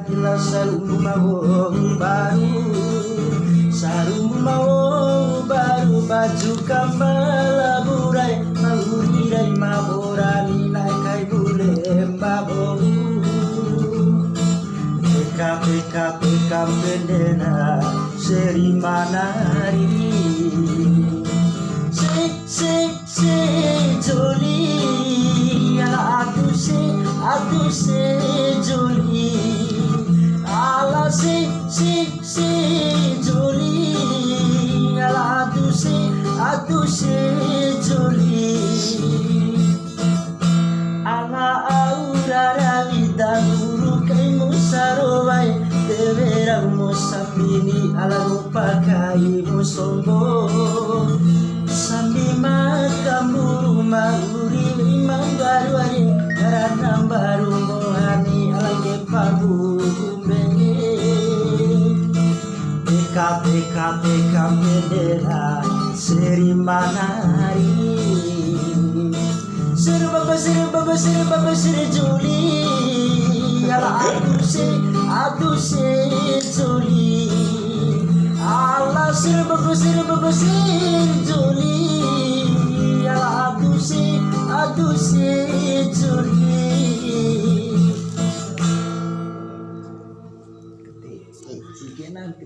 Ila sarumawong baru, sarumawong baru, baju kambala burai, mahurirai maborani naikai bulem baboru. PK pendena seri manari, Sejoli, ala atu Sejoli, ala Sejoli, ala atu Sejoli, ala aurara vida guru kai musarovai, devera musambini ala rupakai musombo. Sambil makan rumah uri imam baru hari karena baru mohani alage pagu kumbenge. PK bendera seri manari. Seru baba Sejoli, ala atu Sejoli. Allah seru baba Sejoli, ala atu Sejoli.